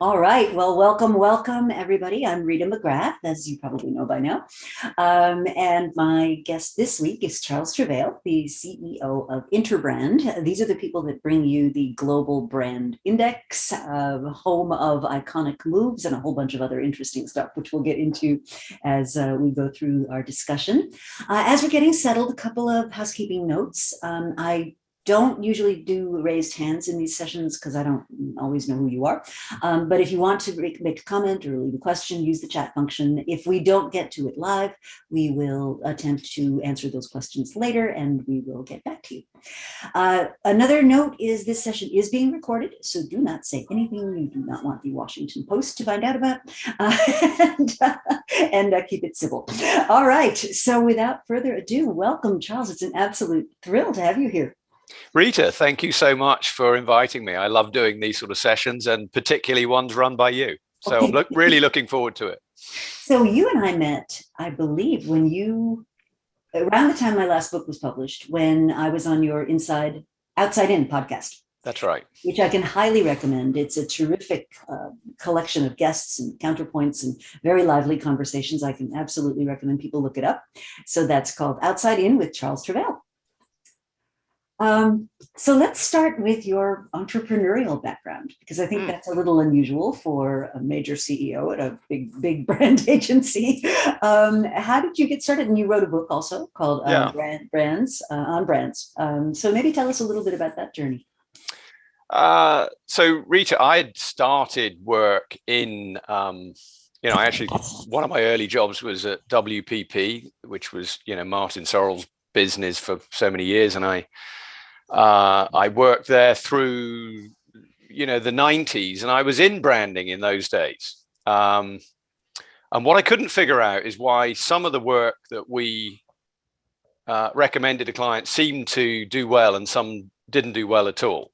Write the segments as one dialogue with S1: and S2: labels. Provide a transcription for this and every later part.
S1: All right. Well, welcome, everybody. I'm Rita McGrath, as you probably know by now. And my guest this week is Charles Trevail, the CEO of Interbrand. These are the people that bring you the Global Brand Index, home of iconic moves, and a whole bunch of other interesting stuff, which we'll get into as we go through our discussion. As we're getting settled, a couple of housekeeping notes. I don't usually do raised hands in these sessions because I don't always know who you are. But if you want to make a comment or leave a question, use the chat function. If we don't get to it live, we will attempt to answer those questions later and we will get back to you. Another note is this session is being recorded, so do not say anything you do not want the Washington Post to find out about, and keep it civil. All right, so without further ado, welcome, Charles. It's an absolute thrill to have you here.
S2: Rita, thank you so much for inviting me. I love doing these sort of sessions, and particularly ones run by you. So okay. I'm really looking forward to it.
S1: So you and I met, I believe, around the time my last book was published, when I was on your Outside In podcast.
S2: That's right.
S1: Which I can highly recommend. It's a terrific collection of guests and counterpoints and very lively conversations. I can absolutely recommend people look it up. So that's called Outside In with Charles Trevail. So let's start with your entrepreneurial background, because I think that's a little unusual for a major CEO at a big brand agency. How did you get started? And you wrote a book also called Brands on Brands. So maybe tell us a little bit about that journey.
S2: So Rita, I had started work in, actually one of my early jobs was at WPP, which was, Martin Sorrell's business for so many years. And I worked there through, the 90s, and I was in branding in those days. And what I couldn't figure out is why some of the work that we recommended to clients seemed to do well and some didn't do well at all.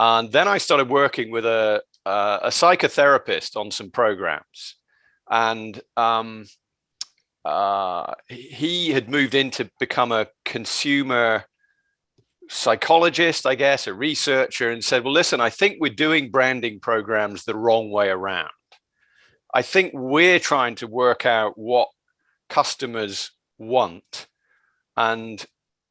S2: And then I started working with a psychotherapist on some programs, and he had moved in to become a consumer psychologist, I guess, a researcher, and said, well, listen, I think we're doing branding programs the wrong way around. I think we're trying to work out what customers want, and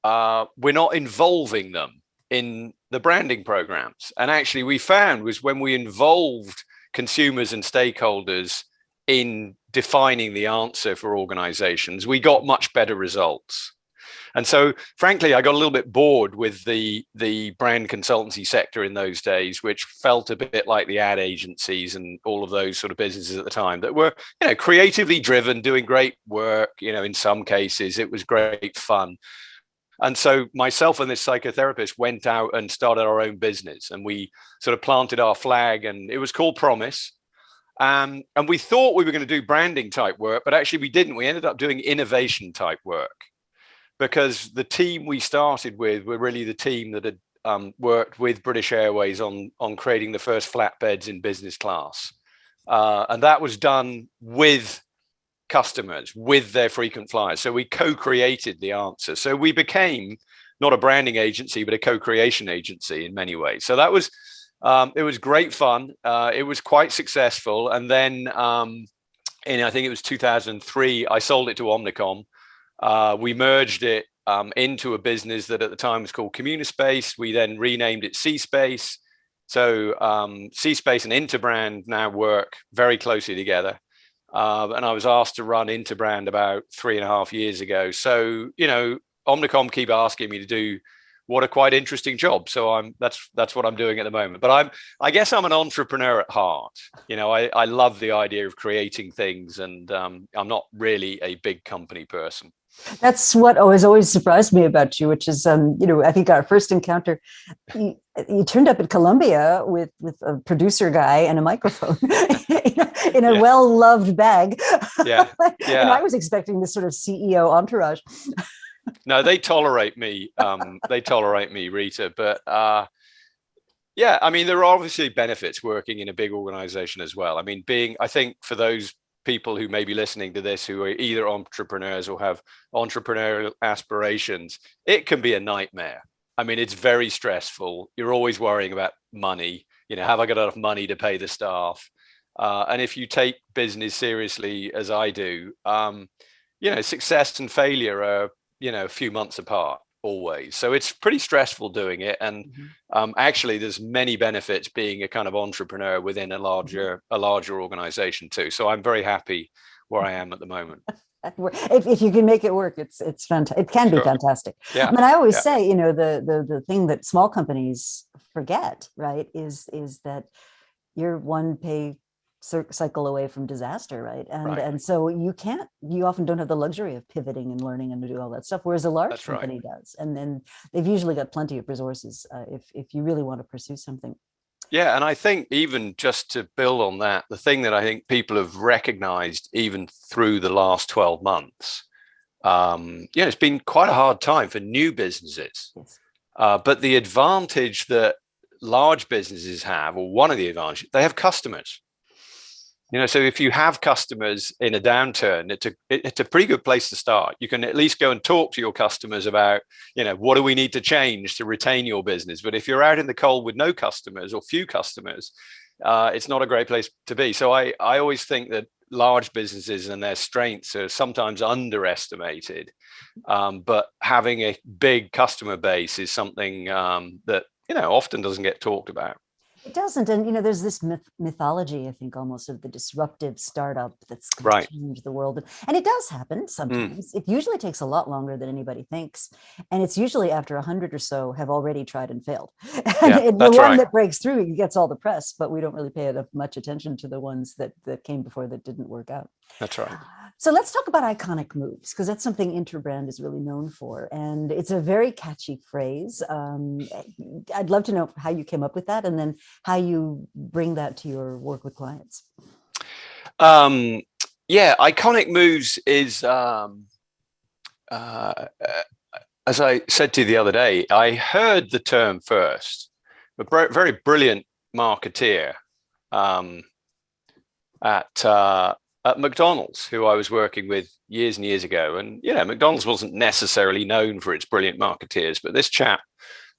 S2: we're not involving them in the branding programs. And actually we found was when we involved consumers and stakeholders in defining the answer for organizations, we got much better results. And so, frankly, I got a little bit bored with the brand consultancy sector in those days, which felt a bit like the ad agencies and all of those sort of businesses at the time that were, creatively driven, doing great work. In some cases, it was great fun. And so myself and this psychotherapist went out and started our own business, and we sort of planted our flag, and it was called Promise. And we thought we were going to do branding type work, but actually we didn't. We ended up doing innovation type work, because the team we started with were really the team that had worked with British Airways on creating the first flatbeds in business class. And that was done with customers, with their frequent flyers. So we co-created the answer. So we became not a branding agency, but a co-creation agency in many ways. So that was, it was great fun. It was quite successful. And then I think it was 2003, I sold it to Omnicom. We merged it into a business that at the time was called Communispace. We then renamed it C-Space. So C-Space and Interbrand now work very closely together. And I was asked to run Interbrand about 3.5 years ago. So, Omnicom keep asking me to do what a quite interesting job. So that's what I'm doing at the moment. But I guess I'm an entrepreneur at heart. I love the idea of creating things, and I'm not really a big company person.
S3: That's what always surprised me about you, which is, I think our first encounter, you turned up at Columbia with a producer guy and a microphone in a well-loved bag.
S2: Yeah.
S3: And I was expecting this sort of CEO entourage.
S2: No, they tolerate me. Rita. But I mean, there are obviously benefits working in a big organization as well. I mean, I think for those people who may be listening to this who are either entrepreneurs or have entrepreneurial aspirations, it can be a nightmare. I mean, it's very stressful. You're always worrying about money. have I got enough money to pay the staff? And if you take business seriously, as I do, success and failure are, a few months apart always. So it's pretty stressful doing it. And actually, there's many benefits being a kind of entrepreneur within a larger organization too. So I'm very happy where I am at the moment.
S3: If you can make it work, it's fantastic. It can be fantastic.
S2: Yeah.
S3: I mean, I always say, the thing that small companies forget, right, is that you're one pay cycle away from disaster, right? And so you often don't have the luxury of pivoting and learning and to do all that stuff, whereas a large company does. And then they've usually got plenty of resources if you really want to pursue something.
S2: Yeah, and I think even just to build on that, the thing that I think people have recognized even through the last 12 months, it's been quite a hard time for new businesses.
S3: Yes.
S2: But the advantage that large businesses have, or one of the advantages, they have customers. So if you have customers in a downturn, it's a pretty good place to start. You can at least go and talk to your customers about, what do we need to change to retain your business? But if you're out in the cold with no customers or few customers, it's not a great place to be. So I always think that large businesses and their strengths are sometimes underestimated. But having a big customer base is something that, often doesn't get talked about.
S3: It doesn't. And, there's this mythology, I think, almost of the disruptive startup that's going to change the world. And it does happen sometimes. It usually takes a lot longer than anybody thinks. And it's usually after 100 or so have already tried and failed. And the one that breaks through gets all the press, but we don't really pay much attention to the ones that came before that didn't work out.
S2: That's right.
S3: So let's talk about iconic moves, because that's something Interbrand is really known for. And it's a very catchy phrase. I'd love to know how you came up with that and then how you bring that to your work with clients.
S2: Iconic moves is, as I said to you the other day, I heard the term first. A very brilliant marketeer at McDonald's, who I was working with years and years ago. And, McDonald's wasn't necessarily known for its brilliant marketeers, but this chap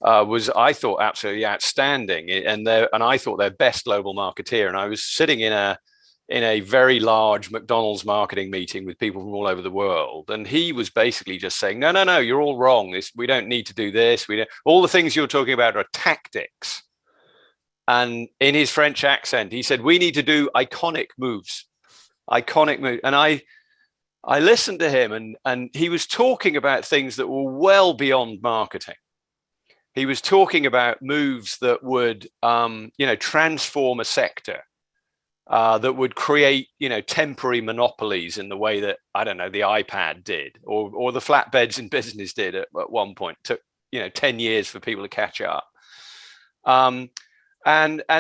S2: was, I thought, absolutely outstanding. And I thought their best global marketeer. And I was sitting in a very large McDonald's marketing meeting with people from all over the world. And he was basically just saying, no, you're all wrong. We don't need to do this. All the things you're talking about are tactics. And in his French accent, he said, we need to do iconic moves. And I listened to him, and he was talking about things that were well beyond marketing. He was talking about moves that would, transform a sector, that would create, temporary monopolies in the way that, I don't know, the iPad did, or the flatbeds in business did at one point. It took, 10 years for people to catch up. And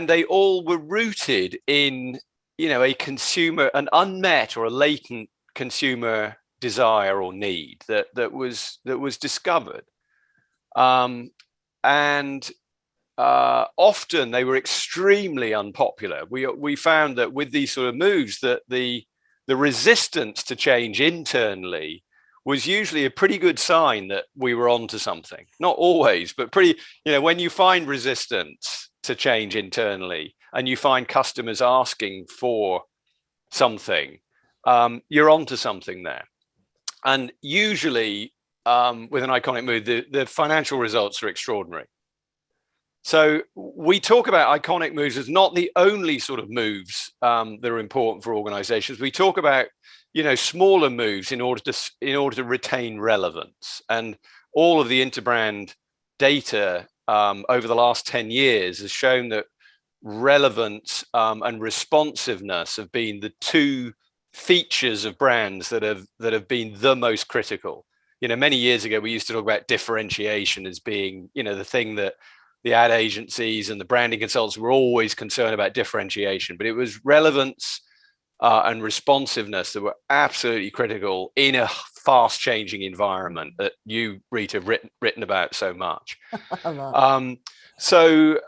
S2: they all were rooted in, an unmet or a latent consumer desire or need that was discovered. Often they were extremely unpopular. We found that with these sort of moves that the resistance to change internally was usually a pretty good sign that we were onto something. Not always, but pretty, when you find resistance to change internally and you find customers asking for something, you're onto something there. And usually with an iconic move, the financial results are extraordinary. So we talk about iconic moves as not the only sort of moves that are important for organizations. We talk about, smaller moves in order to retain relevance. And all of the Interbrand data over the last 10 years has shown that relevance and responsiveness have been the two features of brands that have been the most critical. Many years ago, we used to talk about differentiation as being, the thing that the ad agencies and the branding consultants were always concerned about differentiation, but it was relevance and responsiveness that were absolutely critical in a fast changing environment that you, Rita, have written about so much. So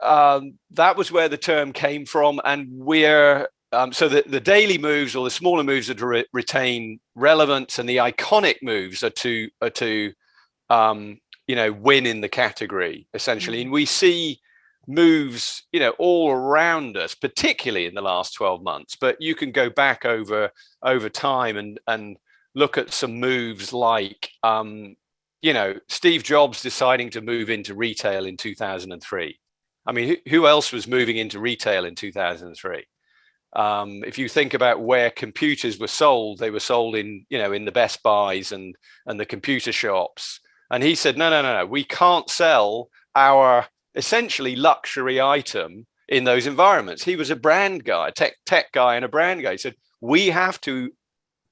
S2: that was where the term came from. And we're, so the daily moves or the smaller moves are to retain relevance, and the iconic moves are to win in the category, essentially. And we see moves, all around us, particularly in the last 12 months. But you can go back over time and look at some moves like, Steve Jobs deciding to move into retail in 2003. I mean, who else was moving into retail in 2003? If you think about where computers were sold, they were sold in the Best Buys and the computer shops. And he said, no, we can't sell our essentially luxury item in those environments. He was a brand guy, tech guy and a brand guy. He said, we have to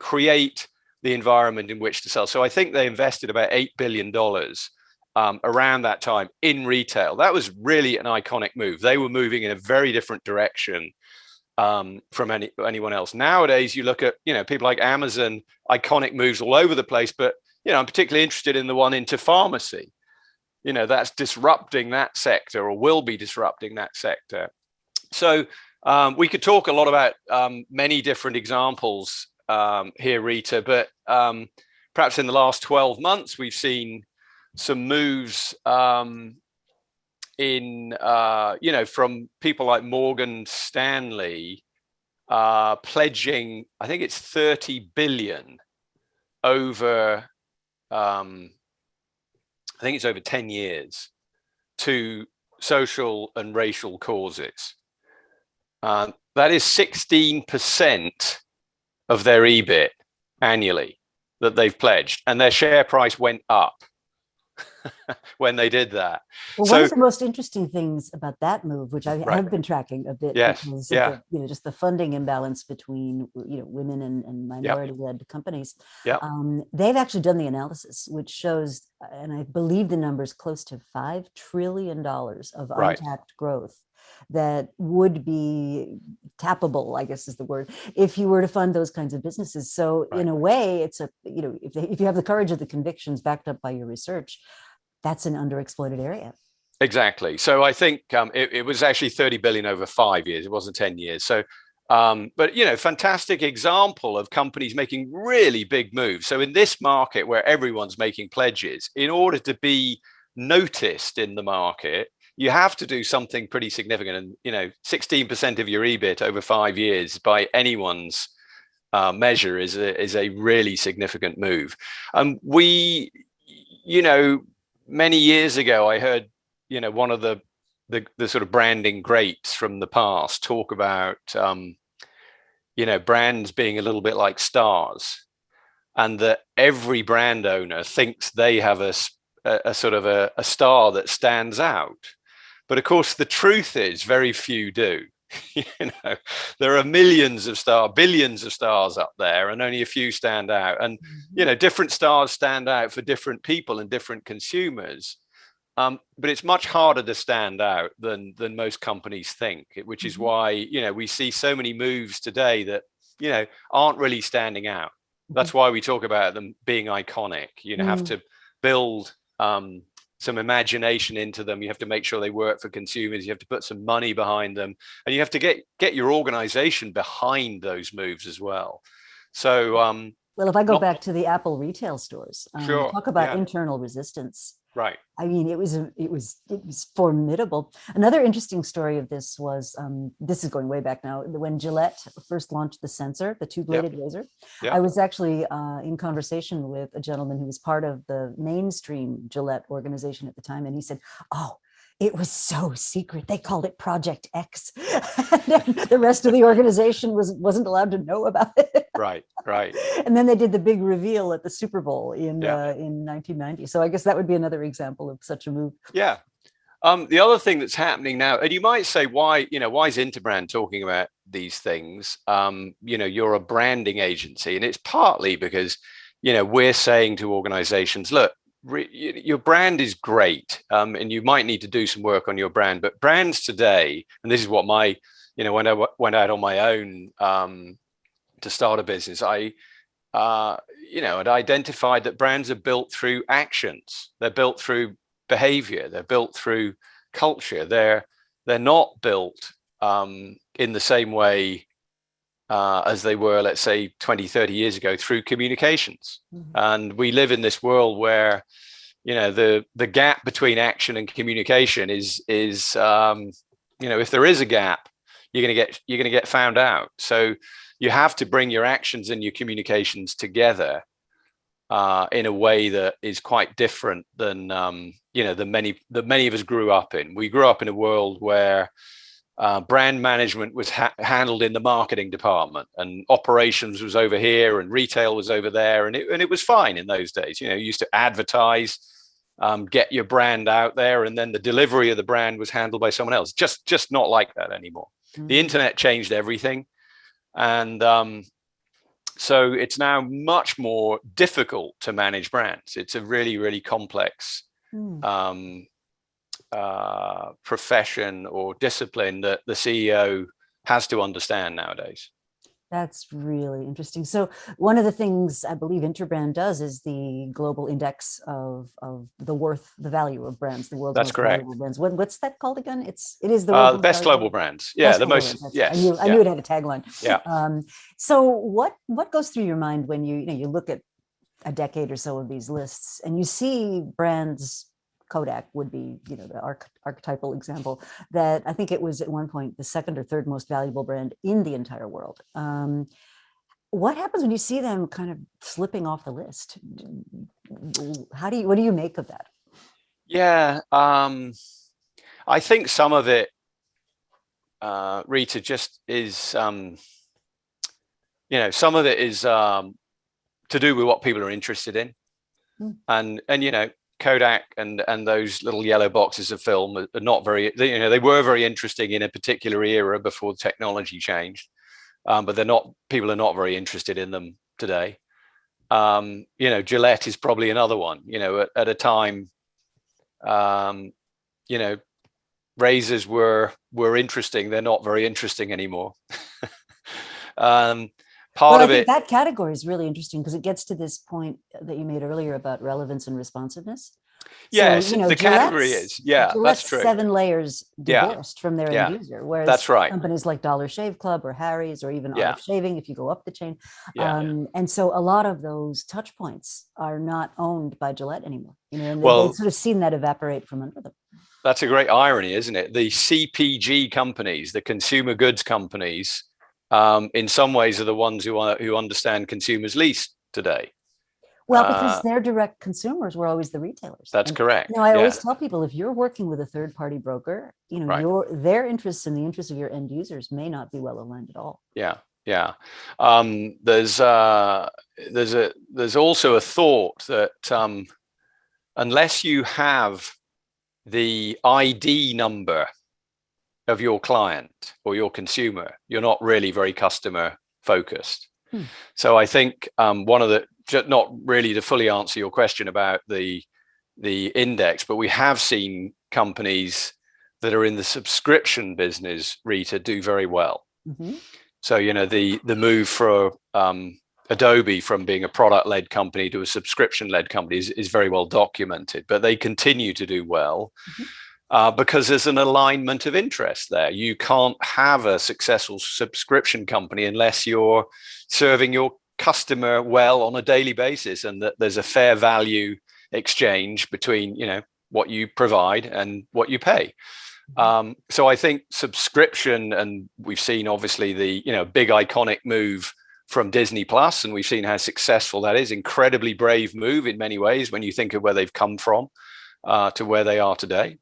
S2: create the environment in which to sell. So I think they invested about $8 billion around that time in retail. That was really an iconic move. They were moving in a very different direction from anyone else. Nowadays, you look at people like Amazon, iconic moves all over the place. But I'm particularly interested in the one into pharmacy. That's disrupting that sector, or will be disrupting that sector. So we could talk a lot about many different examples here, Rita, but perhaps in the last 12 months, we've seen some moves from people like Morgan Stanley pledging, I think it's 30 billion over, I think it's over 10 years, to social and racial causes. That is 16% of their EBIT annually that they've pledged, and their share price went up when they did that.
S3: Well, one of the most interesting things about that move, which I have been tracking a bit, because of just the funding imbalance between women and minority-led companies. They've actually done the analysis, which shows, and I believe the number is close to $5 trillion of untapped growth that would be tappable, I guess is the word, if you were to fund those kinds of businesses. So in a way, it's if you have the courage of the convictions backed up by your research, that's an underexploited area.
S2: Exactly. So I think it was actually 30 billion over 5 years. It wasn't 10 years. So, but fantastic example of companies making really big moves. So in this market where everyone's making pledges, in order to be noticed in the market, you have to do something pretty significant. And 16% of your EBIT over 5 years by anyone's measure is a really significant move. We, many years ago, I heard one of the sort of branding greats from the past talk about brands being a little bit like stars, and that every brand owner thinks they have a sort of a star that stands out. But of course, the truth is very few do. There are millions of stars, billions of stars up there, and only a few stand out. And different stars stand out for different people and different consumers. But it's much harder to stand out than most companies think, which is why we see so many moves today that aren't really standing out. That's why we talk about them being iconic. You have to build some imagination into them. You have to make sure they work for consumers. You have to put some money behind them, and you have to get your organization behind those moves as well. So,
S3: well, if I go back to the Apple retail stores, talk about internal resistance.
S2: Right.
S3: I mean, it was formidable. Another interesting story of this was, this is going way back now, when Gillette first launched the sensor, the two-bladed razor. I was actually in conversation with a gentleman who was part of the mainstream Gillette organization at the time, and he said, "Oh, it was so secret. They called it Project X. The rest of the organization wasn't allowed to know about it."
S2: Right.
S3: And then they did the big reveal at the Super Bowl in 1990. So I guess that would be another example of such a move.
S2: Yeah. The other thing that's happening now, and you might say, why is Interbrand talking about these things? You're a branding agency, and it's partly because, we're saying to organizations, look, your brand is great, and you might need to do some work on your brand, but brands today, and this is what when I went out on my own to start a business, I had identified that brands are built through actions. They're built through behavior. They're built through culture. They're not built in the same way as they were, let's say, 20, 30 years ago, through communications. And we live in this world where, the gap between action and communication is if there is a gap, you're going to get found out. So you have to bring your actions and your communications together in a way that is quite different than the many of us grew up in. We grew up in a world where brand management was handled in the marketing department, and operations was over here, and retail was over there, and it was fine in those days. You used to advertise, get your brand out there, and then the delivery of the brand was handled by someone else. Just not like that anymore. Mm-hmm. The internet changed everything, and so it's now much more difficult to manage brands. It's a really, really complex profession or discipline that the CEO has to understand nowadays.
S3: That's really interesting. So one of the things I believe Interbrand does is the global index of the value of brands, the world's most valuable brands. What's that called again? It is the
S2: best global brands. Yeah, the most. Yes,
S3: I knew it had a tagline.
S2: Yeah.
S3: So what goes through your mind when you look at a decade or so of these lists and you see brands? Kodak would be, the archetypal example that I think it was at one point the second or third most valuable brand in the entire world. What happens when you see them kind of slipping off the list? What do you make of that?
S2: Yeah, I think some of it, Rita, just is, some of it is to do with what people are interested in, and Kodak and those little yellow boxes of film are not very, they were very interesting in a particular era before technology changed, but people are not very interested in them today. Gillette is probably another one. At a time, razors were interesting. They're not very interesting anymore.
S3: I think that category is really interesting because it gets to this point that you made earlier about relevance and responsiveness.
S2: Yes, so, the category is, that's true.
S3: 7 layers divorced from their end user, whereas
S2: that's right.
S3: Companies like Dollar Shave Club or Harry's or even Art of Shaving, if you go up the chain. And so a lot of those touch points are not owned by Gillette anymore. And they've sort of seen that evaporate from under them.
S2: That's a great irony, isn't it? The CPG companies, the consumer goods companies, in some ways are the ones who understand consumers least today.
S3: Well, because their direct consumers were always the retailers.
S2: That's correct.
S3: I always tell people, if you're working with a third-party broker, their interests and the interests of your end users may not be well aligned at all.
S2: Yeah. There's also a thought that unless you have the ID number of your client or your consumer, you're not really very customer focused. So I think one of the, not really to fully answer your question about the index, but we have seen companies that are in the subscription business, Rita, do very well. Mm-hmm. So the move for Adobe from being a product-led company to a subscription-led company is very well documented, but they continue to do well. Mm-hmm. Because there's an alignment of interest there. You can't have a successful subscription company unless you're serving your customer well on a daily basis, and that there's a fair value exchange between what you provide and what you pay. So I think subscription, and we've seen obviously the big iconic move from Disney Plus, and we've seen how successful that is. Incredibly brave move in many ways when you think of where they've come from to where they are today.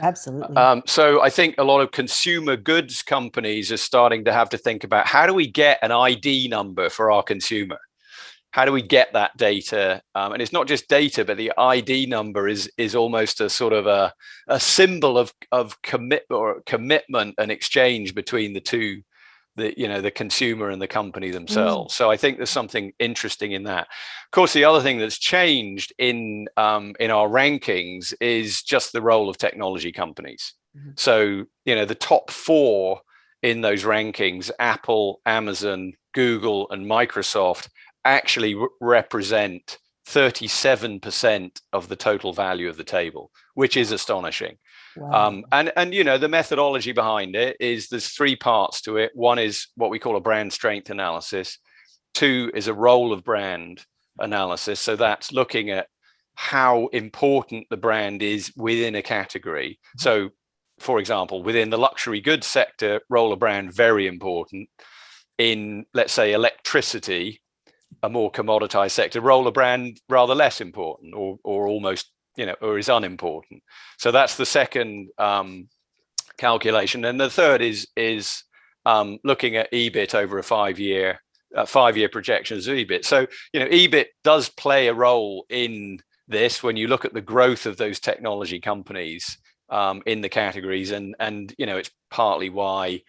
S3: Absolutely.
S2: So I think a lot of consumer goods companies are starting to have to think about, how do we get an ID number for our consumer? How do we get that data? And it's not just data, but the ID number is almost a sort of a symbol of commitment and exchange between the two, the consumer and the company themselves. So I think there's something interesting in that. Of course, the other thing that's changed in our rankings is just the role of technology companies. Mm-hmm. So the top 4 in those rankings, Apple, Amazon, Google, and Microsoft, actually represent 37% of the total value of the table, which is astonishing. Wow. And the methodology behind it is there's 3 parts to it. One is what we call a brand strength analysis. 2 is a role of brand analysis. So that's looking at how important the brand is within a category. So, for example, within the luxury goods sector, roller brand, very important. In, let's say, electricity, a more commoditized sector, roller brand, rather less important, or almost, or is unimportant. So that's the second calculation. And the third is looking at EBIT over a 5-year projections of EBIT. So, EBIT does play a role in this when you look at the growth of those technology companies in the categories, and it's partly why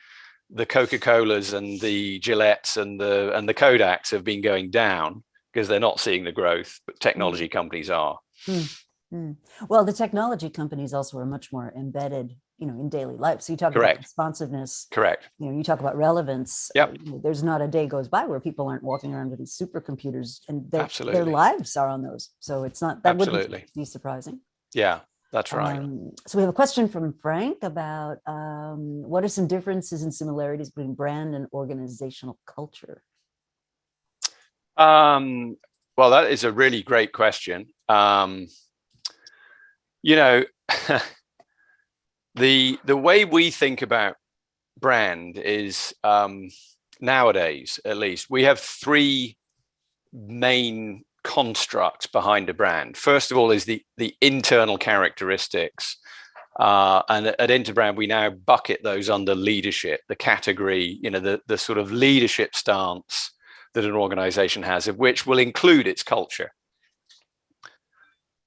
S2: the Coca-Colas and the Gillettes and the Kodaks have been going down, because they're not seeing the growth, but technology companies are.
S3: Well, the technology companies also are much more embedded, in daily life. So you talk about responsiveness.
S2: Correct.
S3: You talk about relevance.
S2: Yep.
S3: There's not a day goes by where people aren't walking around with these supercomputers, and their lives are on those. So it's not, that wouldn't be surprising.
S2: Yeah, that's right.
S3: So we have a question from Frank about what are some differences and similarities between brand and organizational culture?
S2: Well, that is a really great question. The way we think about brand is, nowadays, at least, we have 3 main constructs behind a brand. First of all is the internal characteristics, and at Interbrand we now bucket those under leadership, the category, the sort of leadership stance that an organization has, of which will include its culture.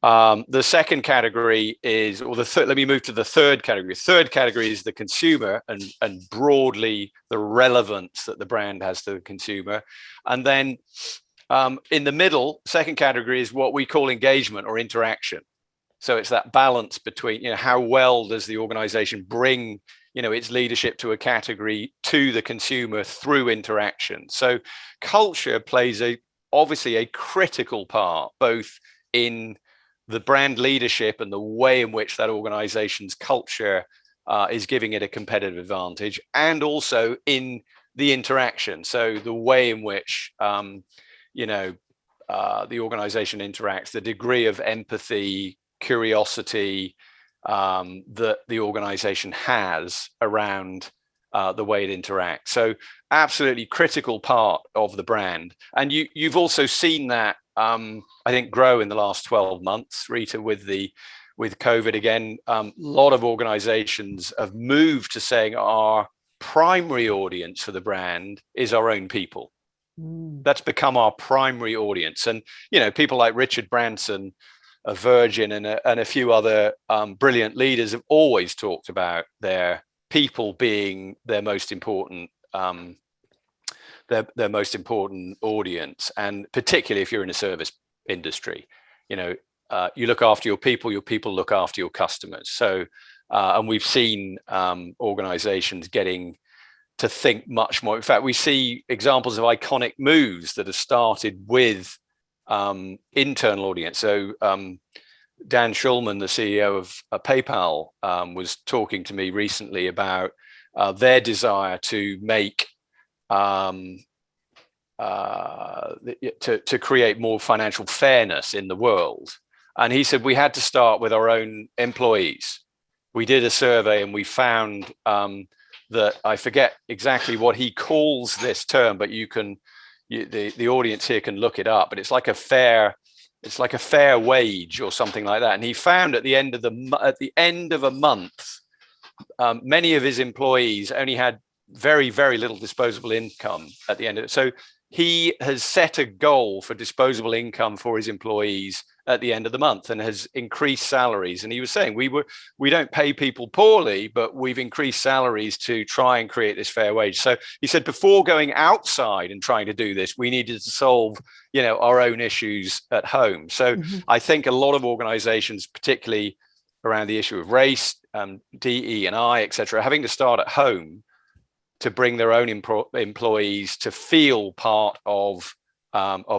S2: The second category is, let me move to the third category. Third category is the consumer, and broadly the relevance that the brand has to the consumer. And then in the middle, second category is what we call engagement or interaction. So it's that balance between, how well does the organization bring, its leadership to a category to the consumer through interaction. So culture plays obviously a critical part, both in the brand leadership and the way in which that organization's culture is giving it a competitive advantage, and also in the interaction. So the way in which the organization interacts, the degree of empathy, curiosity that the organization has around the way it interacts. So absolutely critical part of the brand. And you've also seen that, I think, grow in the last 12 months, Rita, with COVID again. A lot of organizations have moved to saying our primary audience for the brand is our own people. That's become our primary audience. And, people like Richard Branson of Virgin and a few other brilliant leaders have always talked about their people being their most important their most important audience. And particularly if you're in a service industry, you look after your people look after your customers. So and we've seen organizations getting to think much more. In fact, we see examples of iconic moves that have started with internal audience. So Dan Schulman, the CEO of PayPal, was talking to me recently about their desire to make to create more financial fairness in the world. And he said we had to start with our own employees. We did a survey and we found that, I forget exactly what he calls this term, but the audience here can look it up, but it's like a fair wage or something like that. And he found at the end of a month, many of his employees only had very, very little disposable income at the end of it. So he has set a goal for disposable income for his employees at the end of the month and has increased salaries. And he was saying we don't pay people poorly, but we've increased salaries to try and create this fair wage. So he said before going outside and trying to do this, we needed to solve our own issues at home. So I think a lot of organizations, particularly around the issue of race, DE&I, etc., having to start at home to bring their own employees to feel part of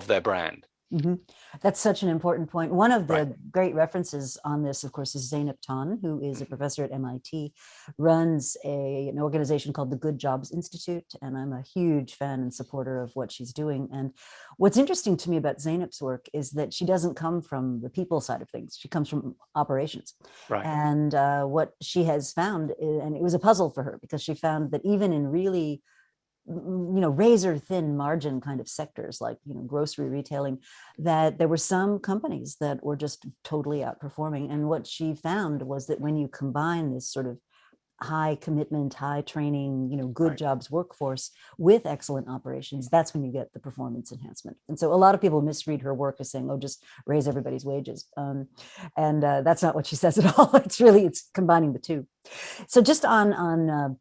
S2: their brand.
S3: Mhm. That's such an important point. One of the great references on this, of course, is Zeynep Ton, who is a professor at MIT, runs an organization called the Good Jobs Institute, and I'm a huge fan and supporter of what she's doing. And what's interesting to me about Zeynep's work is that she doesn't come from the people side of things. She comes from operations.
S2: Right.
S3: And what she has found, and it was a puzzle for her, because she found that even in really razor thin margin kind of sectors like grocery retailing, that there were some companies that were just totally outperforming. And what she found was that when you combine this sort of high commitment, high training, good jobs workforce with excellent operations, that's when you get the performance enhancement. And so a lot of people misread her work as saying, oh, just raise everybody's wages. And that's not what she says at all. It's combining the two. So just on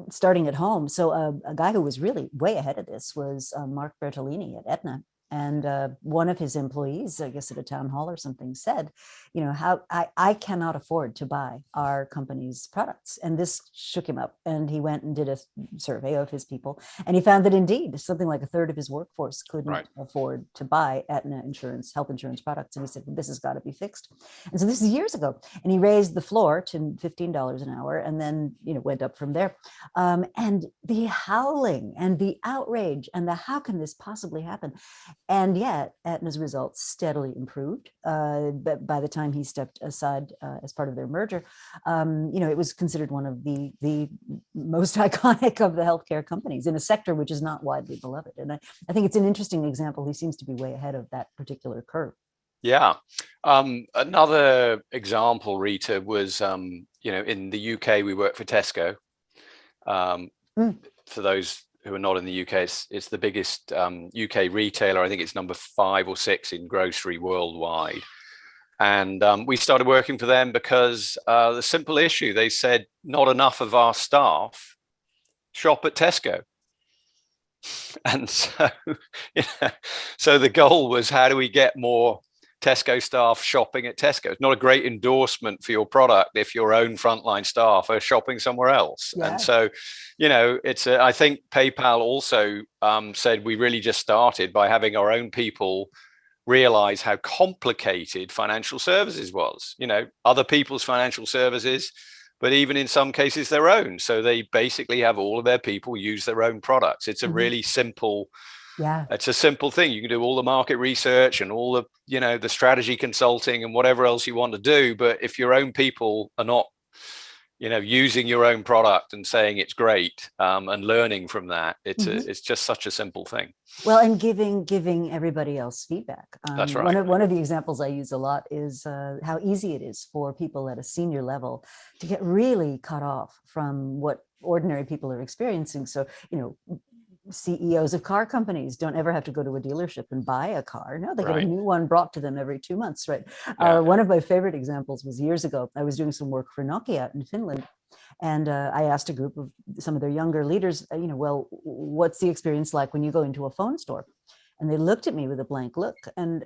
S3: starting at home. So a guy who was really way ahead of this was Mark Bertolini at Aetna. And one of his employees, I guess at a town hall or something, said, how I cannot afford to buy our company's products. And this shook him up. And he went and did a survey of his people. And he found that indeed, something like a third of his workforce couldn't afford to buy Aetna insurance, health insurance products. And he said, well, this has got to be fixed. And so this is years ago. And he raised the floor to $15 an hour and then, went up from there. And the howling and the outrage and the how can this possibly happen? And yet Aetna's results steadily improved. But by the time he stepped aside as part of their merger, it was considered one of the most iconic of the healthcare companies in a sector which is not widely beloved. And I think it's an interesting example. He seems to be way ahead of that particular curve.
S2: Yeah. Another example, Rita, was, in the UK, we work for Tesco. For those who are not in the UK, it's the biggest UK retailer. I think it's number 5 or 6 in grocery worldwide. And we started working for them because the simple issue, they said not enough of our staff shop at Tesco. And so, so the goal was, how do we get more Tesco staff shopping at Tesco? It's not a great endorsement for your product if your own frontline staff are shopping somewhere else. Yeah. And so, I think PayPal also said we really just started by having our own people realize how complicated financial services was, other people's financial services, but even in some cases their own. So they basically have all of their people use their own products. It's a really simple, it's a simple thing. You can do all the market research and all the, the strategy consulting and whatever else you want to do. But if your own people are not, using your own product and saying it's great and learning from that, it's just such a simple thing.
S3: Well, and giving everybody else feedback.
S2: That's right.
S3: One of the examples I use a lot is how easy it is for people at a senior level to get really cut off from what ordinary people are experiencing. So, CEOs of car companies don't ever have to go to a dealership and buy a car. No, they get a new one brought to them every 2 months, right? Yeah. One of my favorite examples was years ago. I was doing some work for Nokia in Finland. And I asked a group of some of their younger leaders, well, what's the experience like when you go into a phone store? And they looked at me with a blank look and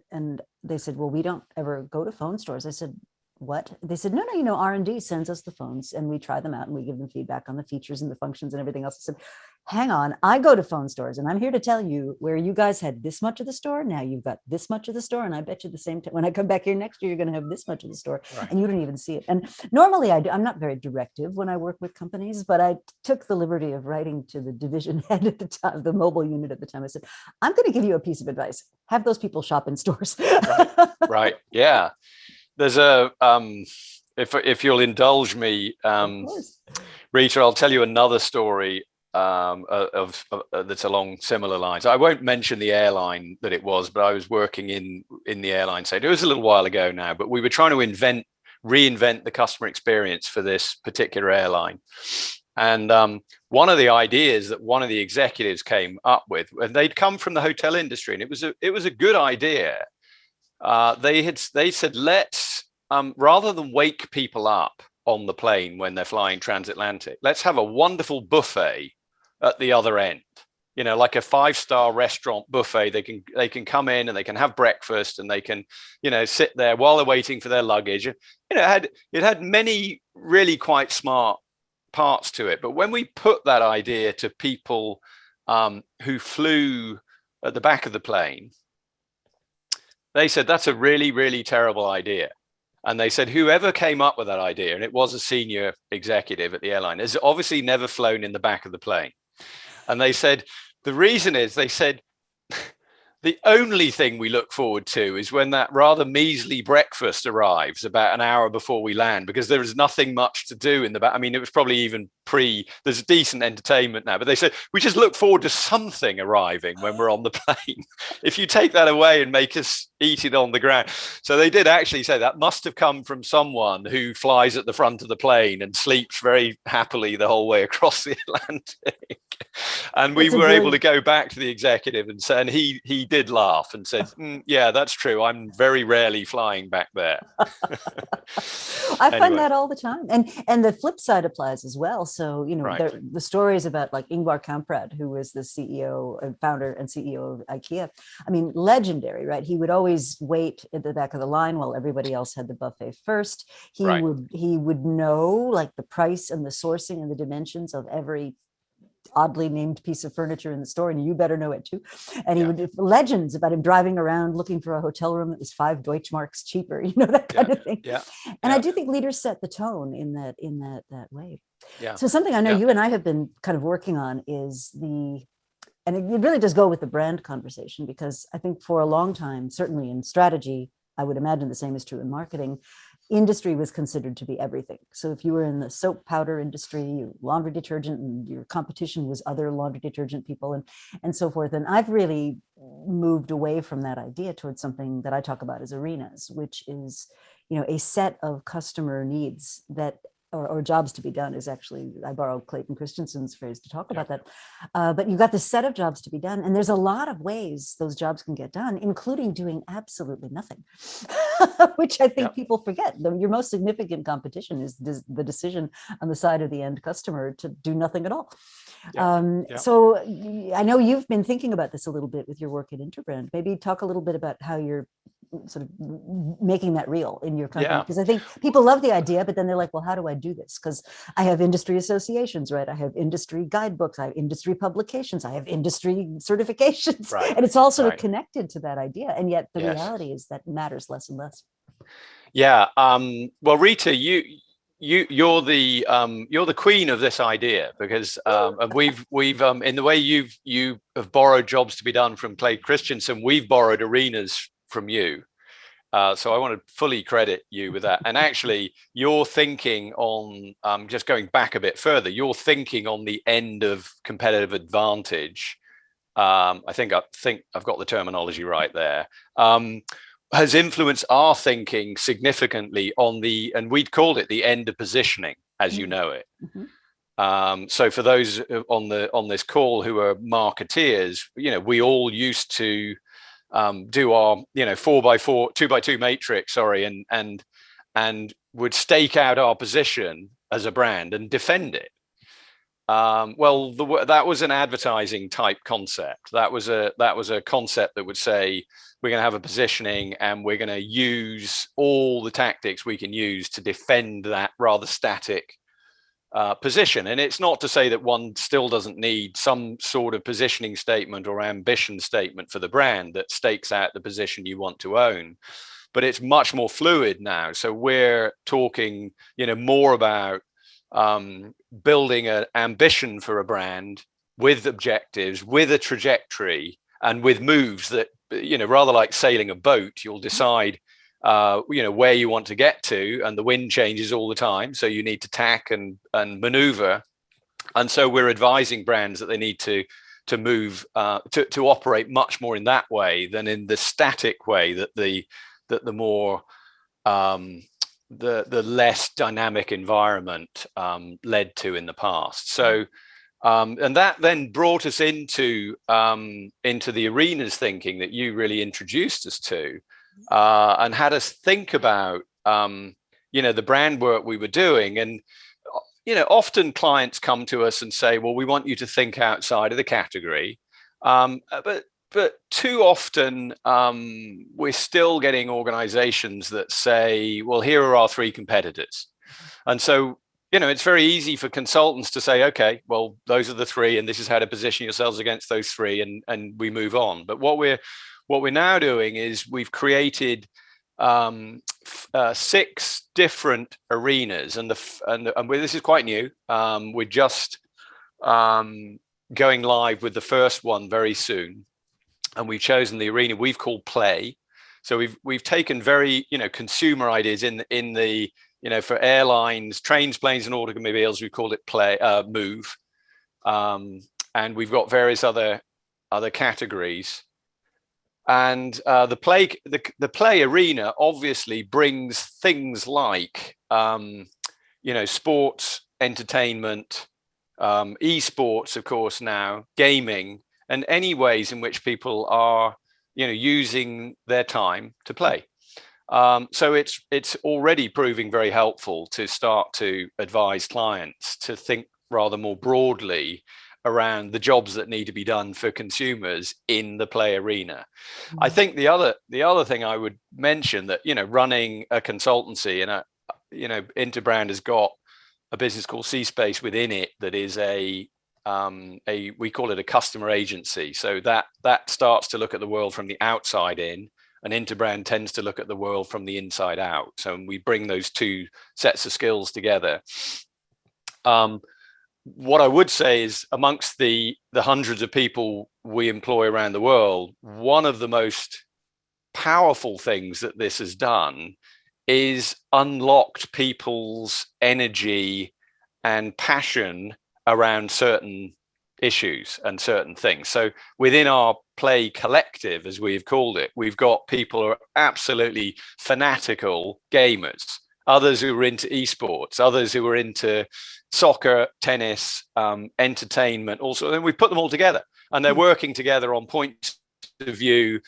S3: they said, well, we don't ever go to phone stores. I said, what? They said, no, R&D sends us the phones and we try them out and we give them feedback on the features and the functions and everything else. I said, hang on, I go to phone stores and I'm here to tell you where you guys had this much of the store. Now you've got this much of the store. And I bet you the same time, when I come back here next year, you're going to have this much of the store and you don't even see it. And normally I'm not very directive when I work with companies, but I took the liberty of writing to the division head at the time, the mobile unit at the time. I said, I'm going to give you a piece of advice. Have those people shop in stores.
S2: Right. Yeah. There's a, if you'll indulge me, Rita, I'll tell you another story that's along similar lines. I won't mention the airline that it was, but I was working in the airline sector. It was a little while ago now, but we were trying to reinvent the customer experience for this particular airline. And one of the ideas that one of the executives came up with, and they'd come from the hotel industry, and it was a good idea. They said, let's rather than wake people up on the plane when they're flying transatlantic, let's have a wonderful buffet at the other end, like a 5-star restaurant buffet. They can come in and they can have breakfast and they can, sit there while they're waiting for their luggage. It had many really quite smart parts to it. But when we put that idea to people who flew at the back of the plane, they said, that's a really, really terrible idea. And they said, whoever came up with that idea, and it was a senior executive at the airline, has obviously never flown in the back of the plane. And they said, the reason is, they said, the only thing we look forward to is when that rather measly breakfast arrives about an hour before we land, because there is nothing much to do in the back. I mean, it was probably even there's decent entertainment now, but they said, we just look forward to something arriving when we're on the plane. If you take that away and make us eat it on the ground. So they did actually say that must have come from someone who flies at the front of the plane and sleeps very happily the whole way across the Atlantic. And we were able to go back to the executive and say, and he did laugh and said, yeah, that's true. I'm very rarely flying back there.
S3: I find that all the time. And the flip side applies as well. So, you know,
S2: Right.
S3: the stories about like Ingvar Kamprad, who was the CEO and founder and CEO of IKEA. I mean, legendary, right? He would always wait at the back of the line while everybody else had the buffet first. He would know like the price and the sourcing and the dimensions of every oddly named piece of furniture in the store, and you better know it too. And he would do legends about him driving around looking for a hotel room that was 5 Deutschmarks cheaper, you know, that kind of thing.
S2: Yeah.
S3: And I do think leaders set the tone in that way.
S2: Yeah.
S3: So something I know you and I have been kind of working on is and it really does go with the brand conversation, because I think for a long time, certainly in strategy, I would imagine the same is true in marketing, industry was considered to be everything. So if you were in the soap powder industry, laundry detergent, and your competition was other laundry detergent people and so forth. And I've really moved away from that idea towards something that I talk about as arenas, which is, you know, a set of customer needs that or jobs to be done is actually, I borrowed Clayton Christensen's phrase to talk about that. But you've got this set of jobs to be done. And there's a lot of ways those jobs can get done, including doing absolutely nothing, which I think people forget. Your most significant competition is the decision on the side of the end customer to do nothing at all. So I know you've been thinking about this a little bit with your work at Interbrand. Maybe talk a little bit about how you're sort of making that real in your company, because I think people love the idea, but then they're like, well, how do I do this? Because I have industry associations, right? I have industry guidebooks, I have industry publications, I have industry certifications, and it's all sort of connected to that idea. And yet the reality is that matters less and less.
S2: Yeah. Well, Rita, you're the queen of this idea, because and we've in the way you have borrowed jobs to be done from Clay Christensen, we've borrowed arenas from you. So I want to fully credit you with that. And actually, you're thinking on, just going back a bit further, you're thinking on the end of competitive advantage. I think I've got the terminology right there. Has influenced our thinking significantly on and we'd called it the end of positioning, as you know it. So for those on this call who are marketeers, you know, we all used to do our 4x4 2x2 matrix, and would stake out our position as a brand and defend it. Well, that was an advertising type concept. That was a concept that would say we're going to have a positioning and we're going to use all the tactics we can use to defend that rather static position. And it's not to say that one still doesn't need some sort of positioning statement or ambition statement for the brand that stakes out the position you want to own, but it's much more fluid now. So we're talking, more about building an ambition for a brand with objectives, with a trajectory, and with moves that, rather like sailing a boat, you'll decide where you want to get to, and the wind changes all the time, so you need to tack and maneuver. And so we're advising brands that they need to move to operate much more in that way than in the static way that the more the less dynamic environment led to in the past. So and that then brought us into the arenas thinking that you really introduced us to. And had us think about, the brand work we were doing. And, often clients come to us and say, well, we want you to think outside of the category. But too often, we're still getting organizations that say, well, here are our 3 competitors. And so, it's very easy for consultants to say, okay, well, those are the three, and this is how to position yourselves against those three, and we move on. But what we're now doing is we've created 6 different arenas, and this is quite new. We're just going live with the first one very soon, and we've chosen the arena we've called Play. So we've taken very consumer ideas in the for airlines, trains, planes, and automobiles. We called it Play, Move, and we've got various other categories. And the play arena obviously brings things like sports, entertainment, esports, of course, now gaming, and any ways in which people are using their time to play. So it's already proving very helpful to start to advise clients to think rather more broadly around the jobs that need to be done for consumers in the play arena. Mm-hmm. I think the other thing I would mention that running a consultancy, and Interbrand has got a business called C-Space within it that is we call it a customer agency. So that starts to look at the world from the outside in, and Interbrand tends to look at the world from the inside out. So we bring those two sets of skills together. What I would say is, amongst the hundreds of people we employ around the world, one of the most powerful things that this has done is unlocked people's energy and passion around certain issues and certain things. So within our Play collective, as we've called it, we've got people who are absolutely fanatical gamers, others who are into esports, others who are into soccer, tennis, entertainment, also. And we put them all together, and they're working together on points of view.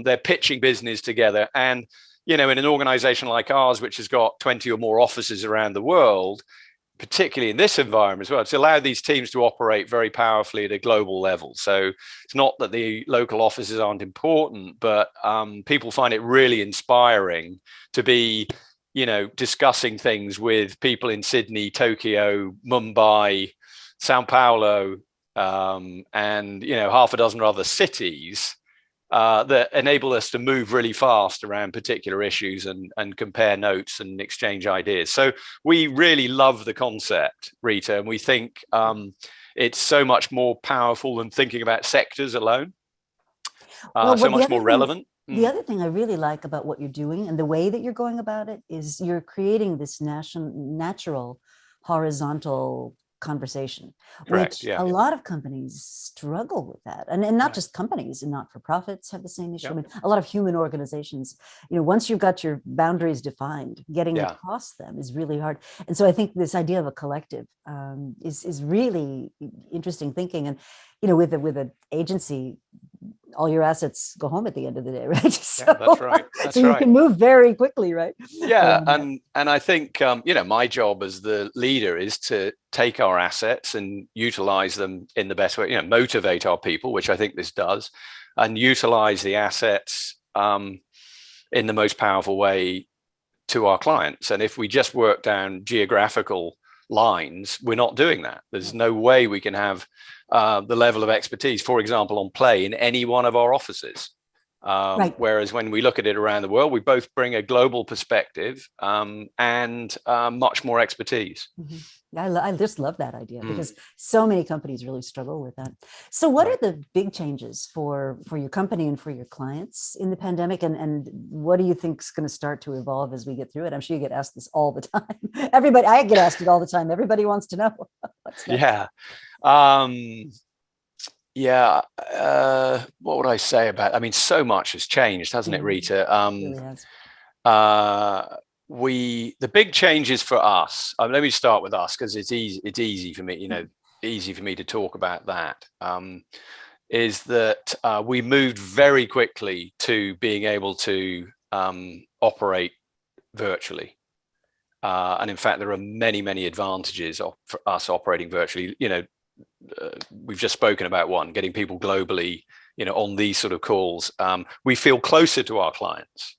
S2: They're pitching business together. And, in an organization like ours, which has got 20 or more offices around the world, particularly in this environment as well, it's allowed these teams to operate very powerfully at a global level. So it's not that the local offices aren't important, but people find it really inspiring to be discussing things with people in Sydney, Tokyo, Mumbai, Sao Paulo, and half a dozen other cities that enable us to move really fast around particular issues and compare notes and exchange ideas. So we really love the concept, Rita, and we think it's so much more powerful than thinking about sectors alone. So much more relevant.
S3: The other thing I really like about what you're doing and the way that you're going about it is you're creating this natural horizontal conversation.
S2: Correct,
S3: which
S2: yeah.
S3: A lot of companies struggle with that. And not right. Just companies, and not-for-profits have the same issue. Yep. I mean, a lot of human organizations, once you've got your boundaries defined, getting across them is really hard. And so I think this idea of a collective is really interesting thinking. And, with an agency, all your assets go home at the end of the day, right?
S2: So, yeah, that's right. That's
S3: so you can move very quickly, right?
S2: Yeah, and I think my job as the leader is to take our assets and utilize them in the best way. Motivate our people, which I think this does, and utilize the assets in the most powerful way to our clients. And if we just work down geographical lines, we're not doing that. There's no way we can have the level of expertise, for example, on Play in any one of our offices. Right. Whereas when we look at it around the world, we both bring a global perspective and much more expertise.
S3: Mm-hmm. I just love that idea because so many companies really struggle with that. So what are the big changes for your company and for your clients in the pandemic? And what do you think is going to start to evolve as we get through it? I'm sure you get asked this all the time. I get asked it all the time. Everybody wants to know.
S2: Yeah. What would I say about? I mean, so much has changed, hasn't it, Rita?
S3: It really has.
S2: The big changes for us. Let me start with us because it's easy for me. Easy for me to talk about that. Is that we moved very quickly to being able to operate virtually. And in fact, there are many advantages for us operating virtually. We've just spoken about one, getting people globally, on these sort of calls. We feel closer to our clients.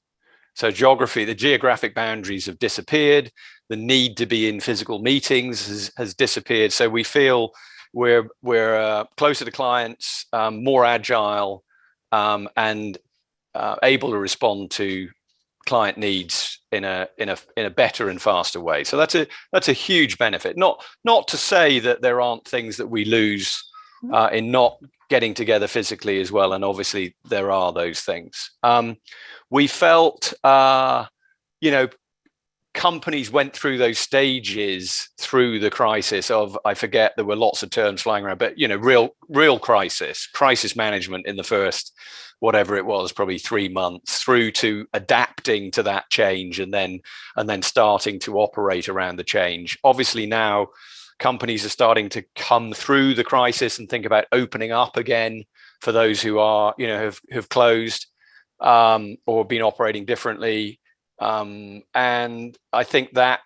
S2: So the geographic boundaries have disappeared. the need to be in physical meetings has disappeared. So we feel we're closer to clients, more agile, and able to respond to client needs in a better and faster way. So that's a huge benefit. Not to say that there aren't things that we lose in not getting together physically as well, and obviously there are those things. We felt, companies went through those stages through the crisis of, I forget, there were lots of terms flying around, but real crisis management in the first, whatever it was, probably 3 months, through to adapting to that change and then starting to operate around the change. Obviously now companies are starting to come through the crisis and think about opening up again for those who are, have closed or been operating differently. And I think that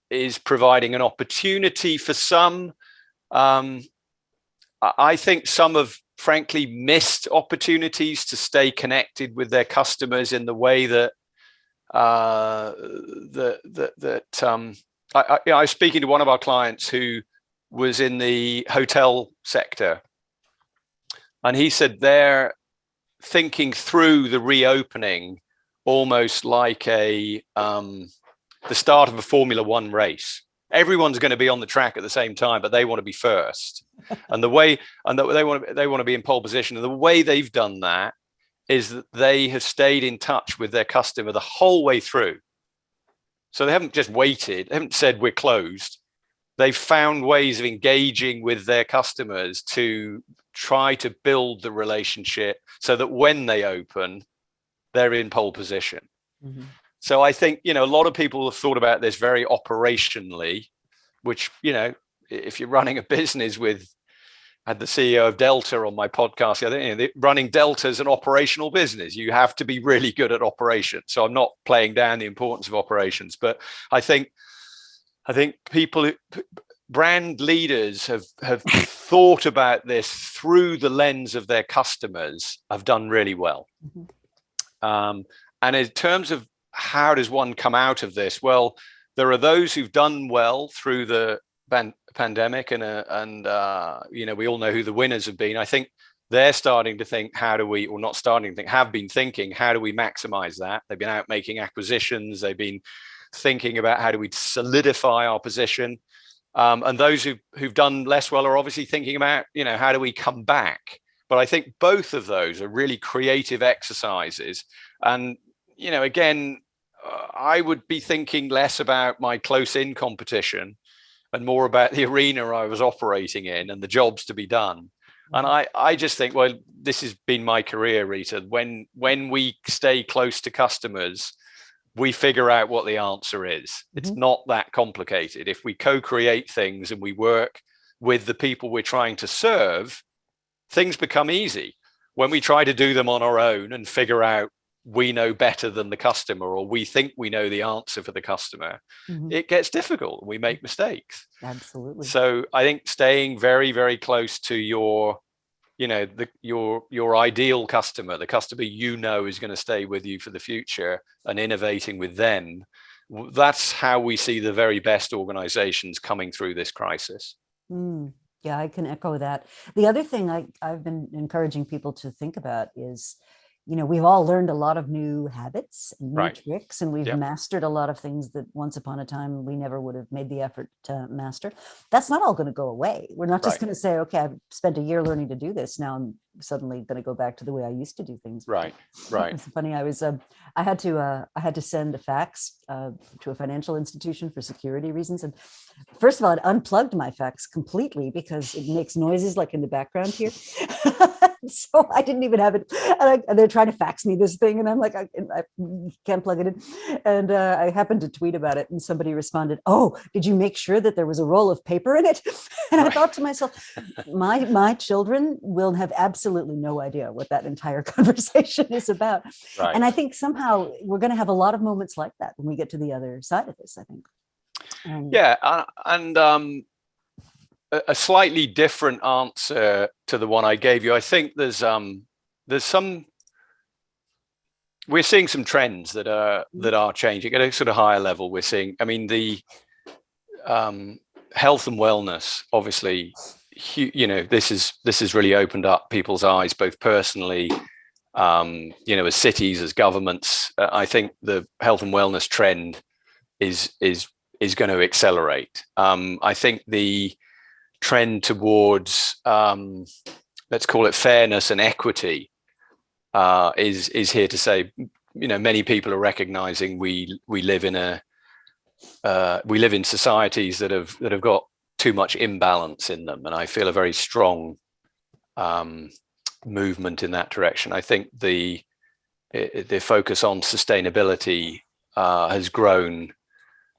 S2: is providing an opportunity for some. I think some have frankly missed opportunities to stay connected with their customers in the way that I was speaking to one of our clients who was in the hotel sector, and he said they're thinking through the reopening almost like the start of a Formula One race. Everyone's going to be on the track at the same time, but they want to be first, and they want to be in pole position. And the way they've done that is that they have stayed in touch with their customer the whole way through. So they haven't just waited, they haven't said we're closed. They've found ways of engaging with their customers to try to build the relationship so that when they open, they're in pole position. Mm-hmm. So I think, a lot of people have thought about this very operationally, which, if you're running a business I had the CEO of Delta on my podcast. Running Delta is an operational business. You have to be really good at operations. So I'm not playing down the importance of operations, but I think brand leaders have thought about this through the lens of their customers, have done really well. Mm-hmm. And in terms of how does one come out of this? Well, there are those who've done well through the pandemic, and we all know who the winners have been. I think they're starting to think, have been thinking, how do we maximize that? They've been out making acquisitions. They've been thinking about how do we solidify our position. And those who've done less well are obviously thinking about, how do we come back? But I think both of those are really creative exercises. And, again, I would be thinking less about my close-in competition and more about the arena I was operating in and the jobs to be done. And I just think, well, this has been my career, Rita. When we stay close to customers, we figure out what the answer is. Mm-hmm. It's not that complicated. If we co-create things and we work with the people we're trying to serve, things become easy. When we try to do them on our own and figure out we know better than the customer, or we think we know the answer for the customer, mm-hmm. it gets difficult. We make mistakes.
S3: Absolutely.
S2: So I think staying very, very close to your ideal customer, the customer is going to stay with you for the future, and innovating with them, that's how we see the very best organizations coming through this crisis.
S3: Yeah, I can echo that. The other thing I've been encouraging people to think about is, we've all learned a lot of new habits and new tricks, and we've mastered a lot of things that once upon a time we never would have made the effort to master. That's not all going to go away. We're not just going to say, okay, I've spent a year learning to do this. Now I'm suddenly going to go back to the way I used to do things.
S2: Right.
S3: It's funny. I had to send a fax to a financial institution for security reasons. And first of all, it unplugged my fax completely because it makes noises like in the background here. So I didn't even have it. And they're trying to fax me this thing. And I'm like, I can't plug it in. And I happened to tweet about it. And somebody responded, "Oh, did you make sure that there was a roll of paper in it?" And I thought to myself, my children will have absolutely no idea what that entire conversation is about. Right. And I think somehow we're going to have a lot of moments like that when we get to the other side of this, I think.
S2: A slightly different answer to the one I gave you. I think there's we're seeing some trends that are changing at a sort of higher level. We're seeing, I mean, the health and wellness, obviously, this has really opened up people's eyes, both personally, as cities, as governments. I think the health and wellness trend is going to accelerate. I think the trend towards, let's call it fairness and equity, is here to say. Many people are recognizing we live in societies that have got too much imbalance in them, and I feel a very strong movement in that direction. I think the focus on sustainability has grown